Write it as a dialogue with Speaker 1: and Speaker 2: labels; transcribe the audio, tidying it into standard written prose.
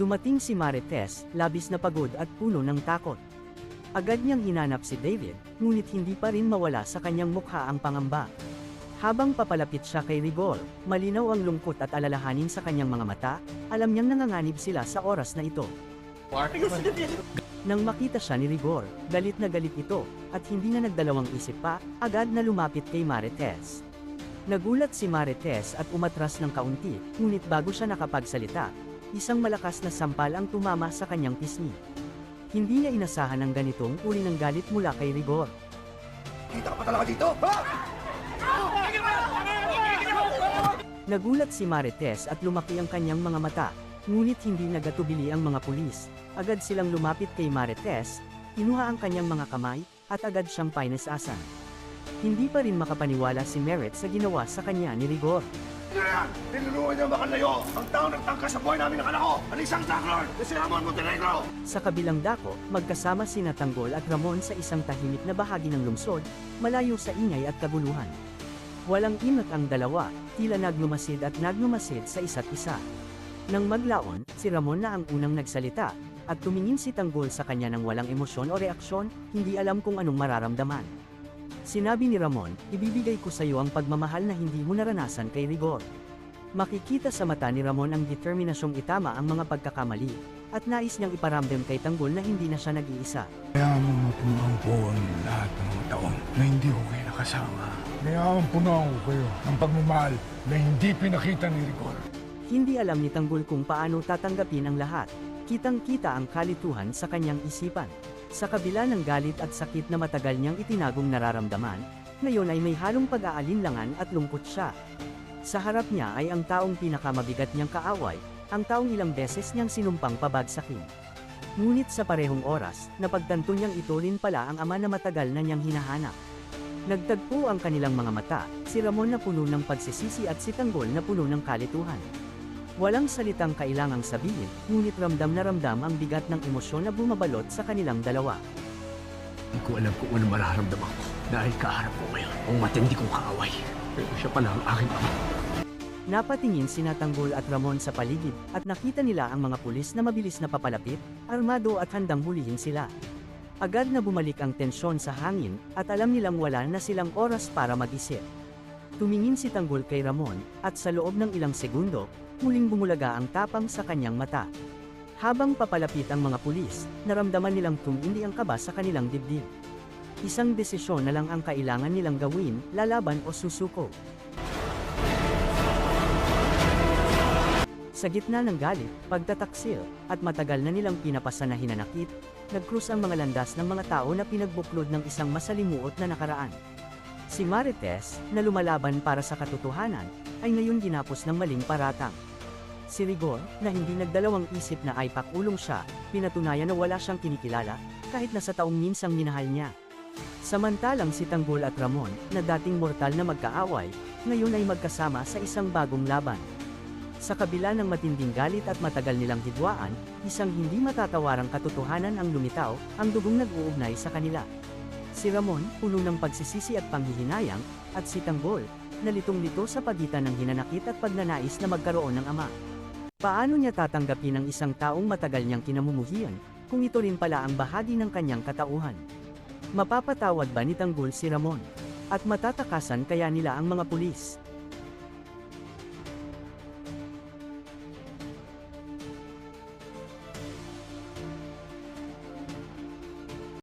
Speaker 1: Dumating si Marites, labis na pagod at puno ng takot. Agad niyang hinanap si David, ngunit hindi pa rin mawala sa kanyang mukha ang pangamba. Habang papalapit siya kay Rigor, malinaw ang lungkot at alalahanin sa kanyang mga mata, alam niyang nanganganib sila sa oras na ito. Nang makita siya ni Rigor, galit na galit ito, at hindi na nagdalawang isip pa, agad na lumapit kay Marites. Nagulat si Marites at umatras ng kaunti, ngunit bago siya nakapagsalita, isang malakas na sampal ang tumama sa kanyang pisngi. Hindi niya inasahan ang ganitong uri ng galit mula kay Rigor.
Speaker 2: Kita ka pa talaga dito? Ha?
Speaker 1: Nagulat si Marites at lumaki ang kanyang mga mata, ngunit hindi nagatubili ang mga pulis. Agad silang lumapit kay Marites, kinuha ang kanyang mga kamay, at agad siyang painesasan. Hindi pa rin makapaniwala si Merritt sa ginawa sa kanya ni Rigor.
Speaker 2: Tinulungan niya makalayo ang taong nagtangka sa buhay namin ng anak ko! Alisang Taclor na si Ramon Montenegro!
Speaker 1: Sa kabilang dako, magkasama sina Tanggol at Ramon sa isang tahimik na bahagi ng lungsod, malayo sa ingay at kaguluhan. Walang imot ang dalawa, tila naglumasid at naglumasid sa isa't isa. Nang maglaon, si Ramon na ang unang nagsalita, at tumingin si Tanggol sa kanya ng walang emosyon o reaksyon, hindi alam kung anong mararamdaman. Sinabi ni Ramon, ibibigay ko sa iyo ang pagmamahal na hindi mo naranasan kay Rigor. Makikita sa mata ni Ramon ang determinasyong itama ang mga pagkakamali, at nais niyang iparamdam kay Tanggol na hindi na siya nag-iisa.
Speaker 3: Kaya mo mapunuan ko ang lahat ng mga taon na hindi ko kayo nakasama. Kaya punuan ko kayo ng pagmamahal na hindi pinakita ni Rigor.
Speaker 1: Hindi alam ni Tanggol kung paano tatanggapin ang lahat. Kitang-kita ang kalituhan sa kanyang isipan. Sa kabila ng galit at sakit na matagal niyang itinagong nararamdaman, ngayon ay may halong pag-aalinlangan at lungkot siya. Sa harap niya ay ang taong pinakamabigat niyang kaaway, ang taong ilang beses niyang sinumpang pabagsakin. Ngunit sa parehong oras, napagtanto niyang ito rin pala ang ama na matagal na niyang hinahanap. Nagtagpo ang kanilang mga mata, si Ramon na puno ng pagsisisi at si Tanggol na puno ng kalituhan. Walang salitang kailangang sabihin, ngunit ramdam na ramdam ang bigat ng emosyon na bumabalot sa kanilang dalawa.
Speaker 4: Hindi ko alam kung ano mararamdaman ko dahil kaharap ko ngayon ang matindi kong kaaway. Pero siya pala ang aking ama.
Speaker 1: Napatingin sina Tanggol at Ramon sa paligid, at nakita nila ang mga pulis na mabilis na papalapit, armado at handang hulihin sila. Agad na bumalik ang tensyon sa hangin, at alam nilang wala na silang oras para mag-isip. Tumingin si Tanggol kay Ramon, at sa loob ng ilang segundo, muling bumulaga ang tapang sa kanyang mata. Habang papalapit ang mga pulis, naramdaman nilang tumindi ang kaba sa kanilang dibdib. Isang desisyon na lang ang kailangan nilang gawin, lalaban o susuko. Sa gitna ng galit, pagtataksil, at matagal na nilang pinapasa na hinanakit, nagkrus ang mga landas ng mga tao na pinagbuklod ng isang masalimuot na nakaraan. Si Marites, na lumalaban para sa katotohanan, ay ngayon ginapos ng maling paratang. Si Rigor, na hindi nagdalawang isip na ay pakulong siya, pinatunayan na wala siyang kinikilala, kahit na sa taong minsang minahal niya. Samantalang si Tanggol at Ramon, na dating mortal na magkaaway, ngayon ay magkasama sa isang bagong laban. Sa kabila ng matinding galit at matagal nilang hidwaan, isang hindi matatawarang katotohanan ang lumitaw, ang dugong nag-uugnay sa kanila. Si Ramon, puno ng pagsisisi at panghihinayang, at si Tanggol, na litong-lito sa pagitan ng hinanakit at pagnanais na magkaroon ng ama. Paano niya tatanggapin ang isang taong matagal niyang kinamumuhian, kung ito rin pala ang bahagi ng kanyang katauhan? Mapapatawad ba ni Tanggol si Ramon? At matatakasan kaya nila ang mga pulis?